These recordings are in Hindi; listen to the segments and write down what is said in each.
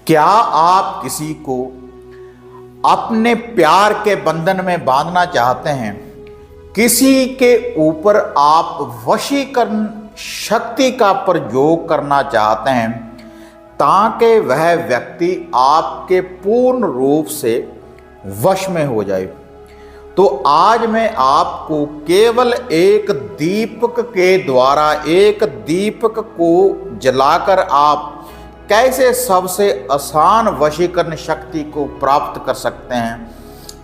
क्या आप किसी को अपने प्यार के बंधन में बांधना चाहते हैं? किसी के ऊपर आप वशीकरण शक्ति का प्रयोग करना चाहते हैं ताकि वह व्यक्ति आपके पूर्ण रूप से वश में हो जाए। तो आज मैं आपको केवल एक दीपक के द्वारा, एक दीपक को जलाकर आप कैसे सबसे आसान वशीकरण शक्ति को प्राप्त कर सकते हैं,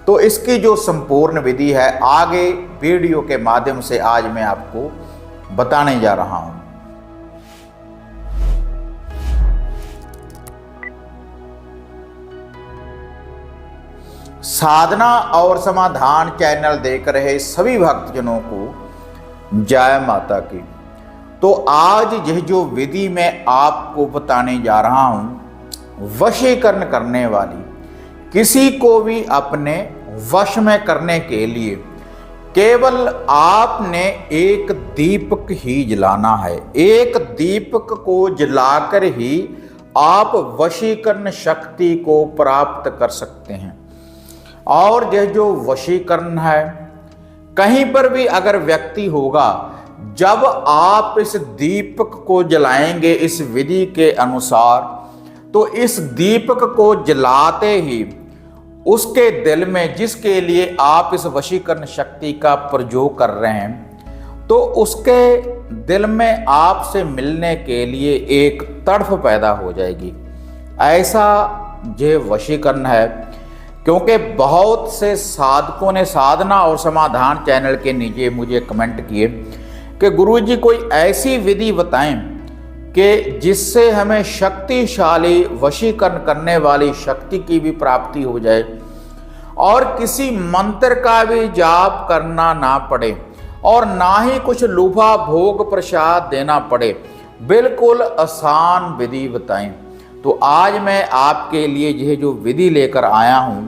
तो इसकी जो संपूर्ण विधि है आगे वीडियो के माध्यम से आज मैं आपको बताने जा रहा हूं। साधना और समाधान चैनल देख रहे सभी भक्तजनों को जय माता की। तो आज यह जो विधि मैं आपको बताने जा रहा हूं, वशीकरण करने वाली, किसी को भी अपने वश में करने के लिए केवल आपने एक दीपक ही जलाना है। एक दीपक को जलाकर ही आप वशीकरण शक्ति को प्राप्त कर सकते हैं। और यह जो वशीकरण है, कहीं पर भी अगर व्यक्ति होगा, जब आप इस दीपक को जलाएंगे इस विधि के अनुसार, तो इस दीपक को जलाते ही उसके दिल में, जिसके लिए आप इस वशीकरण शक्ति का प्रयोग कर रहे हैं, तो उसके दिल में आपसे मिलने के लिए एक तड़फ पैदा हो जाएगी। ऐसा ये वशीकरण है, क्योंकि बहुत से साधकों ने साधना और समाधान चैनल के नीचे मुझे कमेंट किए कि गुरुजी कोई ऐसी विधि बताएं कि जिससे हमें शक्तिशाली वशीकरण करने वाली शक्ति की भी प्राप्ति हो जाए और किसी मंत्र का भी जाप करना ना पड़े और ना ही कुछ लूफा भोग प्रसाद देना पड़े। बिल्कुल आसान विधि बताएं। तो आज मैं आपके लिए यह जो विधि लेकर आया हूं,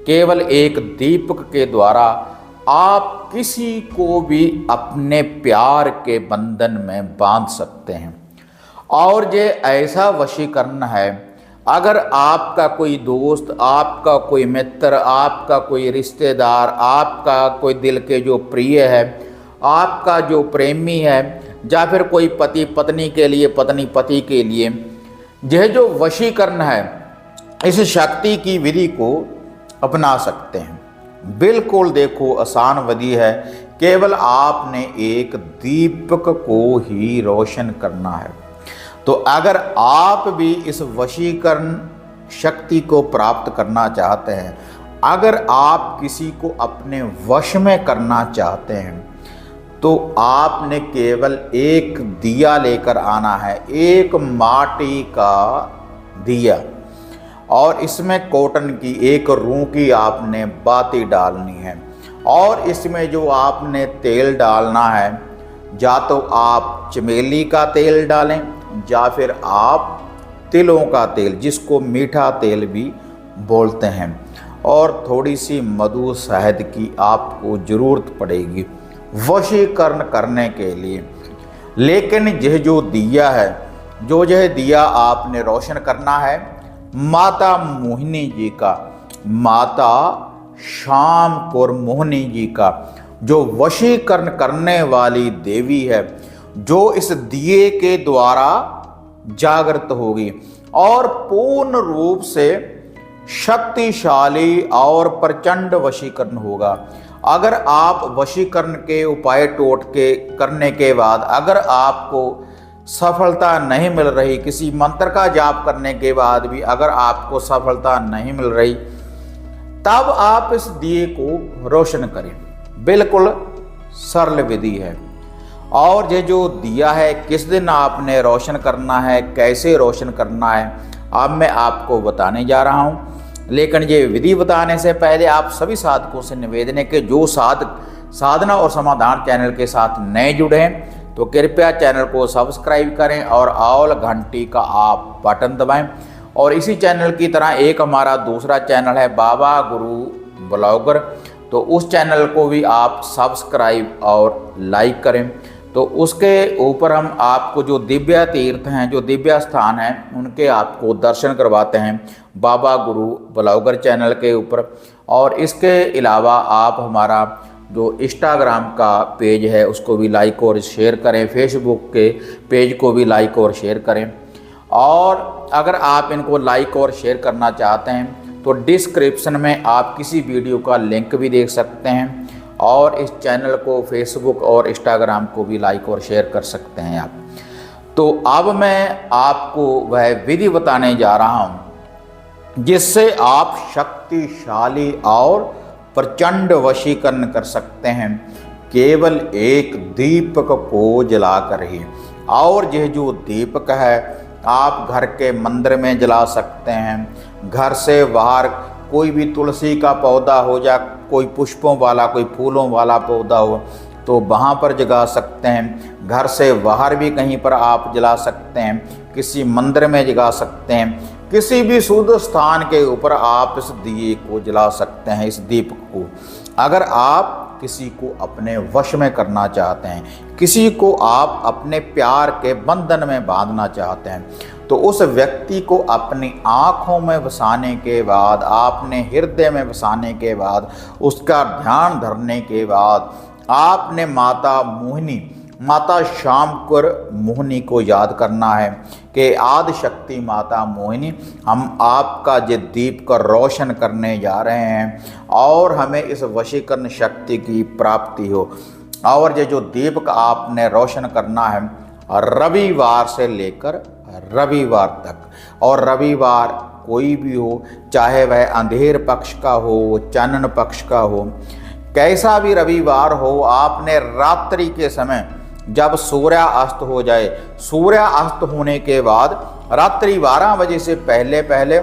केवल एक दीपक के द्वारा आप किसी को भी अपने प्यार के बंधन में बांध सकते हैं। और ये ऐसा वशीकरण है, अगर आपका कोई दोस्त, आपका कोई मित्र, आपका कोई रिश्तेदार, आपका कोई दिल के जो प्रिय है, आपका जो प्रेमी है, या फिर कोई पति पत्नी के लिए, पत्नी पति के लिए, यह जो वशीकरण है, इस शक्ति की विधि को अपना सकते हैं। बिल्कुल देखो आसान विधि है, केवल आपने एक दीपक को ही रोशन करना है। तो अगर आप भी इस वशीकरण शक्ति को प्राप्त करना चाहते हैं, अगर आप किसी को अपने वश में करना चाहते हैं, तो आपने केवल एक दिया लेकर आना है, एक माटी का दिया, और इसमें कॉटन की एक रूह की आपने बाती डालनी है। और इसमें जो आपने तेल डालना है, या तो आप चमेली का तेल डालें या फिर आप तिलों का तेल, जिसको मीठा तेल भी बोलते हैं, और थोड़ी सी मधु शहद की आपको ज़रूरत पड़ेगी वशीकरण करने के लिए। लेकिन यह जो दिया है, जो यह दिया आपने रोशन करना है माता मोहिनी जी का, माता शाम कौर मोहिनी जी का, जो वशीकरण करने वाली देवी है, जो इस दिए के द्वारा जागृत होगी और पूर्ण रूप से शक्तिशाली और प्रचंड वशीकरण होगा। अगर आप वशीकरण के उपाय टोटके करने के बाद अगर आपको सफलता नहीं मिल रही, किसी मंत्र का जाप करने के बाद भी अगर आपको सफलता नहीं मिल रही, तब आप इस दिए को रोशन करें। बिल्कुल सरल विधि है। और ये जो दिया है, किस दिन आपने रोशन करना है, कैसे रोशन करना है, अब मैं आपको बताने जा रहा हूँ। लेकिन ये विधि बताने से पहले आप सभी साधकों से निवेदन है कि जो साधक साधना और समाधान चैनल के साथ नए जुड़े हैं, तो कृपया चैनल को सब्सक्राइब करें और ऑल घंटी का आप बटन दबाएं। और इसी चैनल की तरह एक हमारा दूसरा चैनल है बाबा गुरु ब्लॉगर, तो उस चैनल को भी आप सब्सक्राइब और लाइक करें। तो उसके ऊपर हम आपको जो दिव्य तीर्थ हैं, जो दिव्य स्थान हैं, उनके आपको दर्शन करवाते हैं बाबा गुरु ब्लॉगर चैनल के ऊपर। और इसके अलावा आप हमारा जो इंस्टाग्राम का पेज है उसको भी लाइक और शेयर करें, फेसबुक के पेज को भी लाइक और शेयर करें। और अगर आप इनको लाइक और शेयर करना चाहते हैं तो डिस्क्रिप्शन में आप किसी वीडियो का लिंक भी देख सकते हैं, और इस चैनल को फेसबुक और इंस्टाग्राम को भी लाइक और शेयर कर सकते हैं आप। तो अब मैं आपको वह विधि बताने जा रहा हूँ जिससे आप शक्तिशाली और प्रचंड वशीकरण कर सकते हैं केवल एक दीपक को जलाकर ही। और यह जो दीपक है आप घर के मंदिर में जला सकते हैं, घर से बाहर कोई भी तुलसी का पौधा हो या कोई पुष्पों वाला, कोई फूलों वाला पौधा हो तो वहाँ पर जला सकते हैं। घर से बाहर भी कहीं पर आप जला सकते हैं, किसी मंदिर में जला सकते हैं, किसी भी शुद्ध स्थान के ऊपर आप इस दिए को जला सकते हैं, इस दीपक को। अगर आप किसी को अपने वश में करना चाहते हैं, किसी को आप अपने प्यार के बंधन में बांधना चाहते हैं, तो उस व्यक्ति को अपनी आँखों में बसाने के बाद, आपने हृदय में बसाने के बाद, उसका ध्यान धरने के बाद आपने माता मोहिनी, माता शामकर मोहिनी को याद करना है कि आदि शक्ति माता मोहिनी, हम आपका ये दीप का रोशन करने जा रहे हैं और हमें इस वशीकरण शक्ति की प्राप्ति हो। और ये जो दीप आपने रोशन करना है रविवार से लेकर रविवार तक, और रविवार कोई भी हो, चाहे वह अंधेर पक्ष का हो, चानन पक्ष का हो, कैसा भी रविवार हो, आपने रात्रि के समय जब सूर्यास्त हो जाए, सूर्यास्त होने के बाद रात्रि 12 बजे से पहले पहले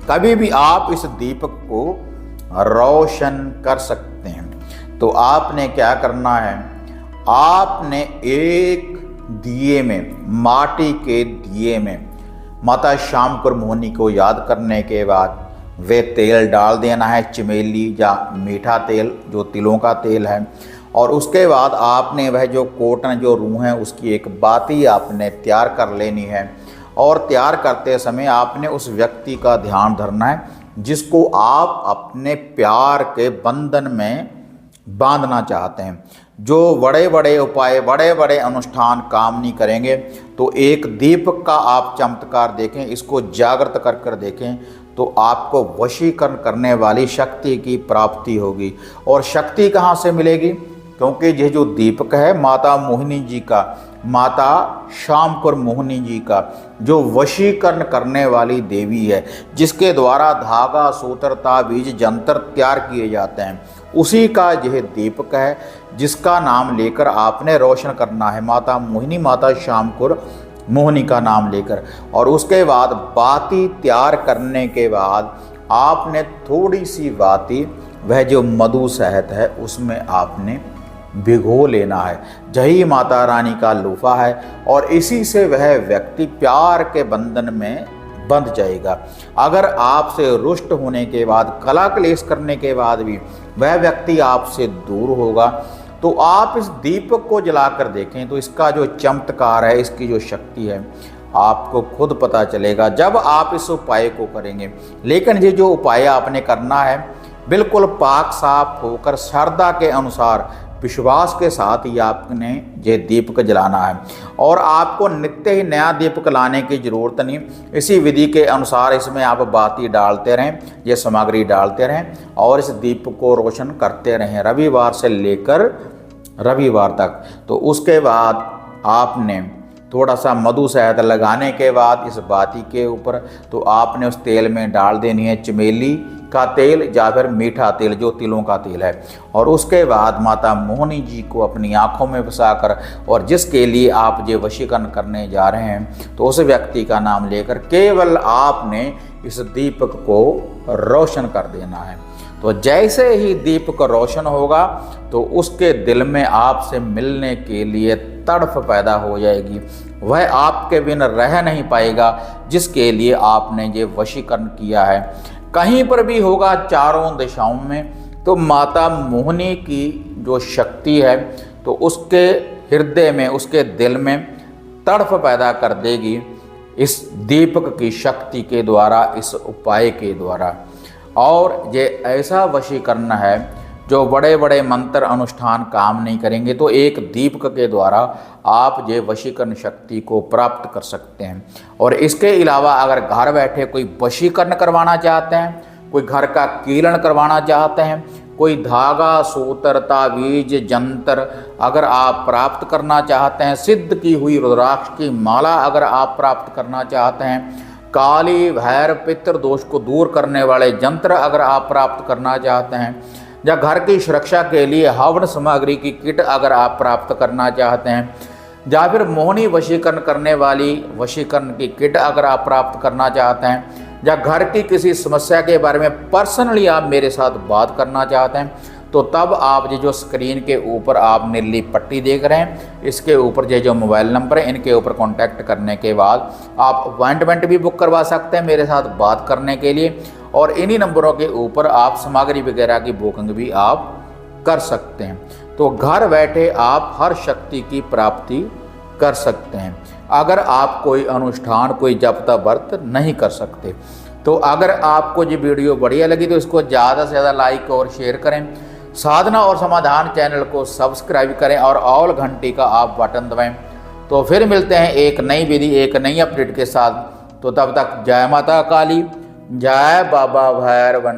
कभी भी आप इस दीपक को रोशन कर सकते हैं। तो आपने क्या करना है, आपने एक दिए में, माटी के दिए में माता शामकर मोहिनी को याद करने के बाद वे तेल डाल देना है, चमेली या मीठा तेल, जो तिलों का तेल है। और उसके बाद आपने वह जो कॉटन, जो रूह है, उसकी एक बाती आपने तैयार कर लेनी है। और तैयार करते समय आपने उस व्यक्ति का ध्यान धरना है जिसको आप अपने प्यार के बंधन में बांधना चाहते हैं। जो बड़े बड़े उपाय, बड़े बड़े अनुष्ठान काम नहीं करेंगे, तो एक दीपक का आप चमत्कार देखें, इसको जागृत कर कर देखें, तो आपको वशीकरण करने वाली शक्ति की प्राप्ति होगी। और शक्ति कहाँ से मिलेगी, क्योंकि यह जो दीपक है माता मोहिनी जी का, माता शामकर मोहिनी जी का, जो वशीकरण करने वाली देवी है, जिसके द्वारा धागा, सूत्र, ताबीज, जंतर तैयार किए जाते हैं, उसी का यह दीपक है जिसका नाम लेकर आपने रोशन करना है, माता मोहिनी, माता शामकर मोहिनी का नाम लेकर। और उसके बाद बाती तैयार करने के बाद आपने थोड़ी सी बाती, वह जो मधु शहद है, उसमें आपने भिगो लेना है। यही माता रानी का लोफा है और इसी से वह व्यक्ति प्यार के बंधन में बंध जाएगा। अगर आपसे रुष्ट होने के बाद, कला क्लेश करने के बाद भी वह व्यक्ति आपसे दूर होगा, तो आप इस दीपक को जलाकर देखें, तो इसका जो चमत्कार है, इसकी जो शक्ति है, आपको खुद पता चलेगा जब आप इस उपाय को करेंगे। लेकिन ये जो उपाय आपने करना है, बिल्कुल पाक साफ होकर श्रद्धा के अनुसार, विश्वास के साथ ही आपने ये दीपक जलाना है। और आपको नित्य ही नया दीपक लाने की ज़रूरत नहीं, इसी विधि के अनुसार इसमें आप बाती डालते रहें, ये सामग्री डालते रहें और इस दीपक को रोशन करते रहें रविवार से लेकर रविवार तक। तो उसके बाद आपने थोड़ा सा मधु शहद लगाने के बाद इस बाती के ऊपर, तो आपने उस तेल में डाल देनी है चमेली का तेल या फिर मीठा तेल, जो तिलों का तेल है। और उसके बाद माता मोहिनी जी को अपनी आंखों में बसाकर, और जिसके लिए आप ये वशीकरण करने जा रहे हैं, तो उस व्यक्ति का नाम लेकर केवल आपने इस दीपक को रोशन कर देना है। तो जैसे ही दीपक रोशन होगा तो उसके दिल में आपसे मिलने के लिए तड़फ पैदा हो जाएगी, वह आपके बिना रह नहीं पाएगा, जिसके लिए आपने ये वशीकरण किया है। कहीं पर भी होगा, चारों दिशाओं में, तो माता मोहिनी की जो शक्ति है, तो उसके हृदय में, उसके दिल में तड़फ पैदा कर देगी इस दीपक की शक्ति के द्वारा, इस उपाय के द्वारा। और ये ऐसा वशीकरण है जो बड़े बड़े मंत्र अनुष्ठान काम नहीं करेंगे, तो एक दीपक के द्वारा आप ये वशीकरण शक्ति को प्राप्त कर सकते हैं। और इसके अलावा अगर घर बैठे कोई वशीकरण करवाना चाहते हैं, कोई घर का कीलन करवाना चाहते हैं, कोई धागा, सूत्र, ताबीज, जंतर अगर आप प्राप्त करना चाहते हैं, सिद्ध की हुई रुद्राक्ष की माला अगर आप प्राप्त करना चाहते हैं, काली भैरव पितृ दोष को दूर करने वाले यंत्र अगर आप प्राप्त करना चाहते हैं, या घर की सुरक्षा के लिए हवन सामग्री की किट अगर आप प्राप्त करना चाहते हैं, या फिर मोहनी वशीकरण करने वाली वशीकरण की किट अगर आप प्राप्त करना चाहते हैं, या घर की किसी समस्या के बारे में पर्सनली आप मेरे साथ बात करना चाहते हैं, तो तब आप ये जो स्क्रीन के ऊपर आप नीली पट्टी देख रहे हैं, इसके ऊपर ये जो मोबाइल नंबर है, इनके ऊपर कांटेक्ट करने के बाद आप अपॉइंटमेंट भी बुक करवा सकते हैं मेरे साथ बात करने के लिए। और इन्हीं नंबरों के ऊपर आप सामग्री वगैरह की बुकिंग भी आप कर सकते हैं। तो घर बैठे आप हर शक्ति की प्राप्ति कर सकते हैं। अगर आप कोई अनुष्ठान, कोई जप तप व्रत नहीं कर सकते, तो अगर आपको ये वीडियो बढ़िया लगी तो इसको ज़्यादा से ज़्यादा लाइक और शेयर करें, साधना और समाधान चैनल को सब्सक्राइब करें और ऑल घंटी का आप बटन दबाएं। तो फिर मिलते हैं एक नई विधि, एक नई अपडेट के साथ। तो तब तक जय माता काली, जय बाबा भैरवनाथ।